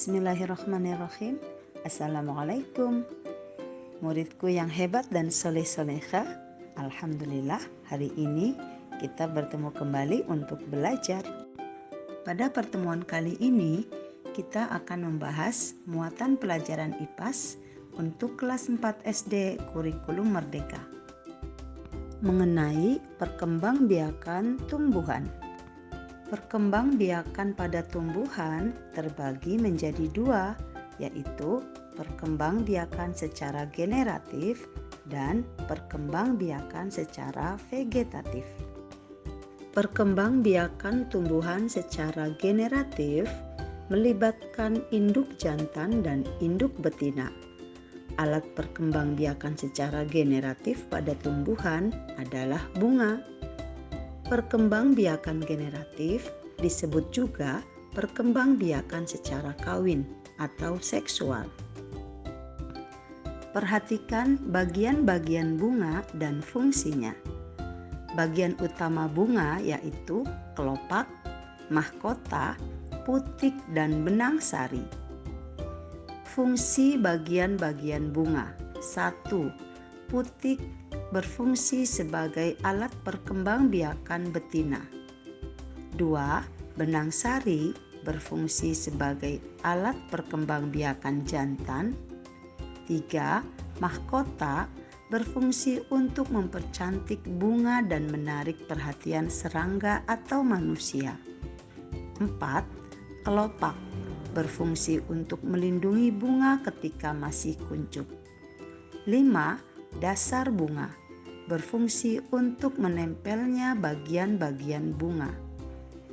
Bismillahirrahmanirrahim. Assalamualaikum muridku yang hebat dan soleh-soleha. Alhamdulillah, hari ini kita bertemu kembali untuk belajar. Pada pertemuan kali ini kita akan membahas muatan pelajaran IPAS untuk kelas 4 SD kurikulum Merdeka mengenai perkembangbiakan tumbuhan. Perkembangbiakan pada tumbuhan terbagi menjadi dua, yaitu perkembangbiakan secara generatif dan perkembangbiakan secara vegetatif. Perkembangbiakan tumbuhan secara generatif melibatkan induk jantan dan induk betina. Alat perkembangbiakan secara generatif pada tumbuhan adalah bunga. Perkembangbiakan generatif disebut juga perkembangbiakan secara kawin atau seksual. Perhatikan bagian-bagian bunga dan fungsinya. Bagian utama bunga yaitu kelopak, mahkota, putik, dan benang sari. Fungsi bagian-bagian bunga. 1. Putik berfungsi sebagai alat perkembangbiakan betina. 2. Benang sari berfungsi sebagai alat perkembangbiakan jantan. 3. Mahkota berfungsi untuk mempercantik bunga dan menarik perhatian serangga atau manusia. 4. Kelopak berfungsi untuk melindungi bunga ketika masih kuncup. 5. Dasar bunga berfungsi untuk menempelnya bagian-bagian bunga.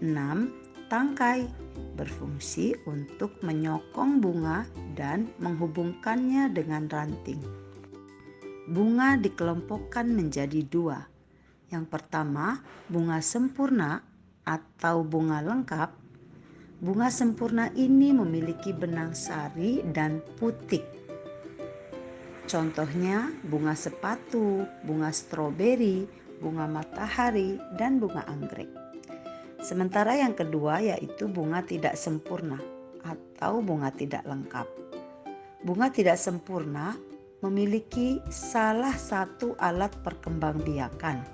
6. Tangkai berfungsi untuk menyokong bunga dan menghubungkannya dengan ranting. Bunga dikelompokkan menjadi dua. Yang pertama, bunga sempurna atau bunga lengkap. Bunga sempurna ini memiliki benang sari dan putik. Contohnya bunga sepatu, bunga stroberi, bunga matahari, dan bunga anggrek. Sementara yang kedua yaitu bunga tidak sempurna atau bunga tidak lengkap. Bunga tidak sempurna memiliki salah satu alat perkembangbiakan.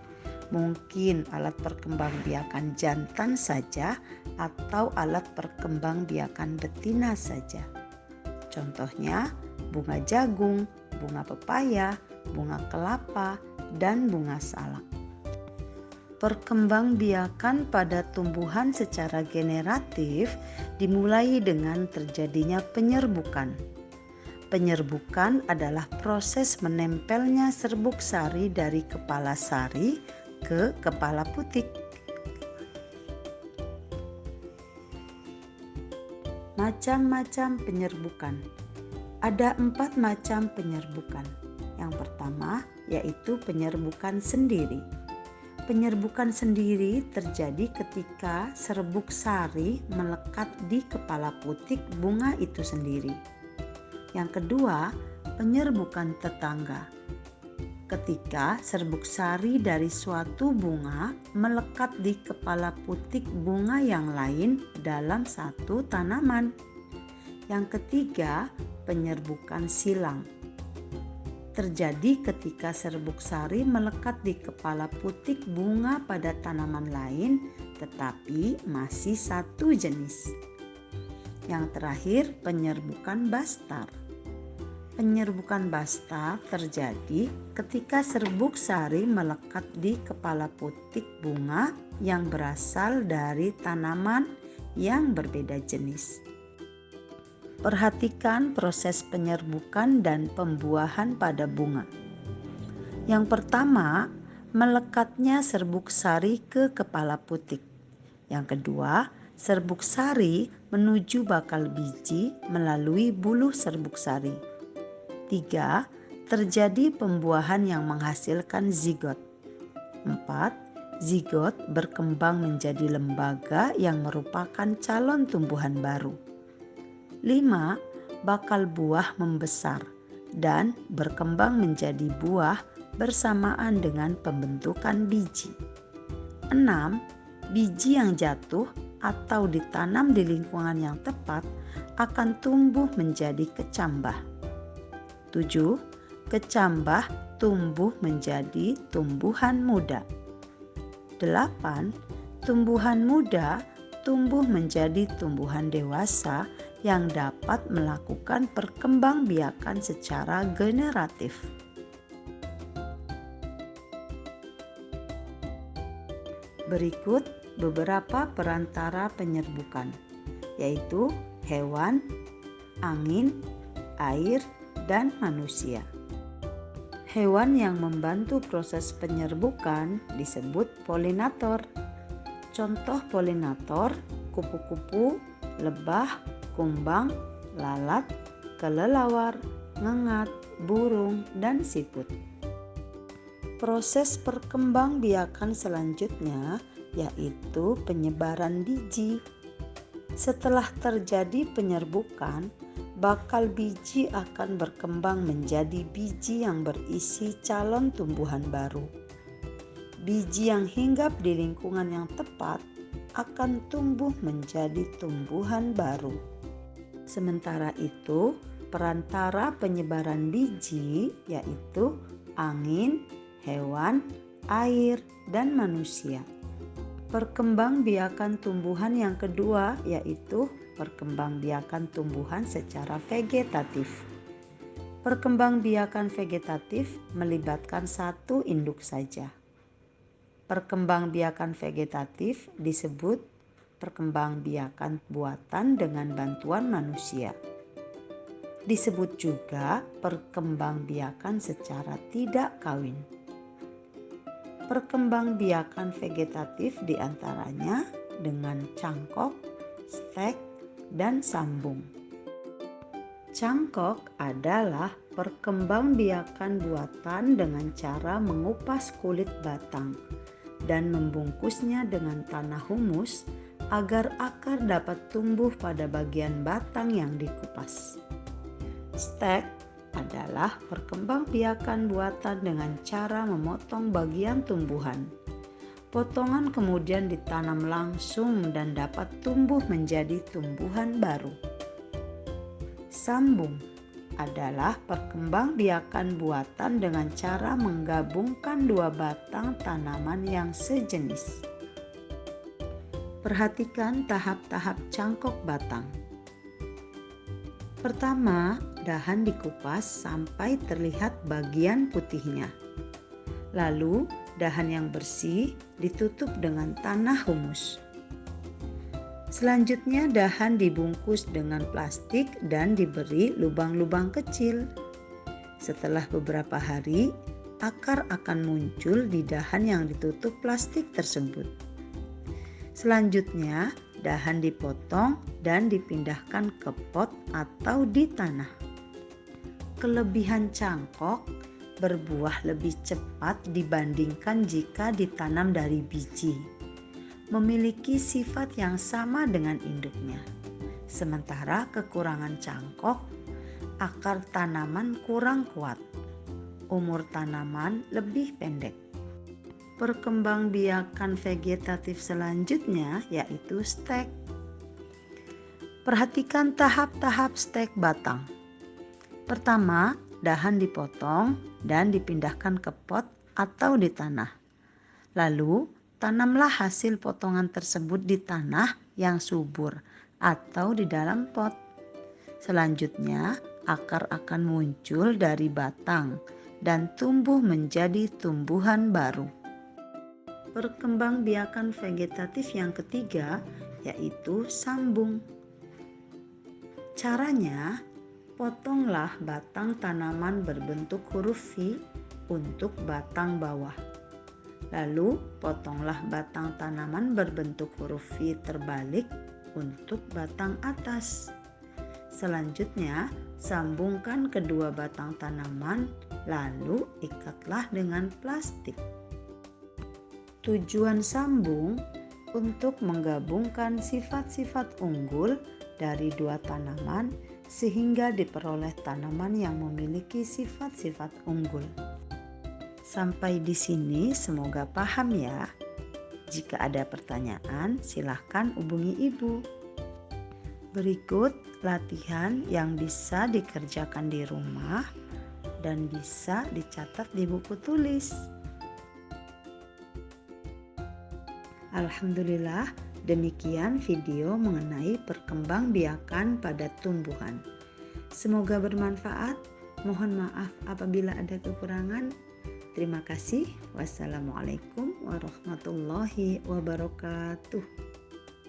Mungkin alat perkembangbiakan jantan saja atau alat perkembangbiakan betina saja. Contohnya bunga jagung, bunga pepaya, bunga kelapa, dan bunga salak. Perkembangbiakan pada tumbuhan secara generatif dimulai dengan terjadinya penyerbukan. Penyerbukan adalah proses menempelnya serbuk sari dari kepala sari ke kepala putik. Macam-macam penyerbukan. Ada 4 macam penyerbukan. Yang pertama yaitu penyerbukan sendiri. Penyerbukan sendiri terjadi ketika serbuk sari melekat di kepala putik bunga itu sendiri. Yang kedua, penyerbukan tetangga. Ketika serbuk sari dari suatu bunga melekat di kepala putik bunga yang lain dalam satu tanaman. Yang ketiga, penyerbukan silang. Terjadi ketika serbuk sari melekat di kepala putik bunga pada tanaman lain tetapi masih satu jenis. Yang terakhir, penyerbukan bastar. Penyerbukan bastar terjadi ketika serbuk sari melekat di kepala putik bunga yang berasal dari tanaman yang berbeda jenis. Perhatikan proses penyerbukan dan pembuahan pada bunga. Yang pertama, melekatnya serbuk sari ke kepala putik. Yang kedua, serbuk sari menuju bakal biji melalui buluh serbuk sari. 3. Terjadi pembuahan yang menghasilkan zigot. 4. Zigot berkembang menjadi lembaga yang merupakan calon tumbuhan baru. 5. Bakal buah membesar dan berkembang menjadi buah bersamaan dengan pembentukan biji. 6. Biji yang jatuh atau ditanam di lingkungan yang tepat akan tumbuh menjadi kecambah. 7. Kecambah tumbuh menjadi tumbuhan muda. 8. Tumbuhan muda tumbuh menjadi tumbuhan dewasa yang dapat melakukan perkembangbiakan secara generatif. Berikut beberapa perantara penyerbukan, yaitu hewan, angin, air, dan manusia. Hewan yang membantu proses penyerbukan disebut polinator. Contoh polinator: kupu-kupu, lebah, kumbang, lalat, kelelawar, ngengat, burung, dan siput. Proses perkembangbiakan selanjutnya yaitu penyebaran biji. Setelah terjadi penyerbukan, bakal biji akan berkembang menjadi biji yang berisi calon tumbuhan baru. Biji yang hinggap di lingkungan yang tepat akan tumbuh menjadi tumbuhan baru. Sementara itu, perantara penyebaran biji yaitu angin, hewan, air, dan manusia. Perkembangbiakan tumbuhan yang kedua yaitu perkembangbiakan tumbuhan secara vegetatif. Perkembangbiakan vegetatif melibatkan satu induk saja. Perkembangbiakan vegetatif disebut perkembangbiakan buatan dengan bantuan manusia. Disebut juga perkembangbiakan secara tidak kawin. Perkembangbiakan vegetatif diantaranya dengan cangkok, stek, dan sambung. Cangkok adalah perkembangbiakan buatan dengan cara mengupas kulit batang dan membungkusnya dengan tanah humus agar akar dapat tumbuh pada bagian batang yang dikupas. Stek adalah perkembangbiakan buatan dengan cara memotong bagian tumbuhan. Potongan kemudian ditanam langsung dan dapat tumbuh menjadi tumbuhan baru. Sambung adalah perkembangbiakan buatan dengan cara menggabungkan dua batang tanaman yang sejenis. Perhatikan tahap-tahap cangkok batang. Pertama, dahan dikupas sampai terlihat bagian putihnya. Lalu, dahan yang bersih ditutup dengan tanah humus. Selanjutnya, dahan dibungkus dengan plastik dan diberi lubang-lubang kecil. Setelah beberapa hari, akar akan muncul di dahan yang ditutup plastik tersebut. Selanjutnya, dahan dipotong dan dipindahkan ke pot atau di tanah. Kelebihan cangkok berbuah lebih cepat dibandingkan jika ditanam dari biji. Memiliki sifat yang sama dengan induknya. Sementara kekurangan cangkok, akar tanaman kurang kuat. Umur tanaman lebih pendek. Perkembangbiakan vegetatif selanjutnya yaitu stek. Perhatikan tahap-tahap stek batang. Pertama, dahan dipotong dan dipindahkan ke pot atau di tanah. Lalu, tanamlah hasil potongan tersebut di tanah yang subur atau di dalam pot. Selanjutnya, akar akan muncul dari batang dan tumbuh menjadi tumbuhan baru. Perkembangbiakan vegetatif yang ketiga yaitu sambung. Caranya, potonglah batang tanaman berbentuk huruf V untuk batang bawah. Lalu, potonglah batang tanaman berbentuk huruf V terbalik untuk batang atas. Selanjutnya, sambungkan kedua batang tanaman, lalu ikatlah dengan plastik. Tujuan sambung untuk menggabungkan sifat-sifat unggul dari dua tanaman sehingga diperoleh tanaman yang memiliki sifat-sifat unggul. Sampai di sini semoga paham ya. Jika ada pertanyaan, silahkan hubungi ibu. Berikut latihan yang bisa dikerjakan di rumah dan bisa dicatat di buku tulis. Alhamdulillah, demikian video mengenai perkembangbiakan pada tumbuhan. Semoga bermanfaat. Mohon maaf apabila ada kekurangan. Terima kasih. Wassalamualaikum warahmatullahi wabarakatuh.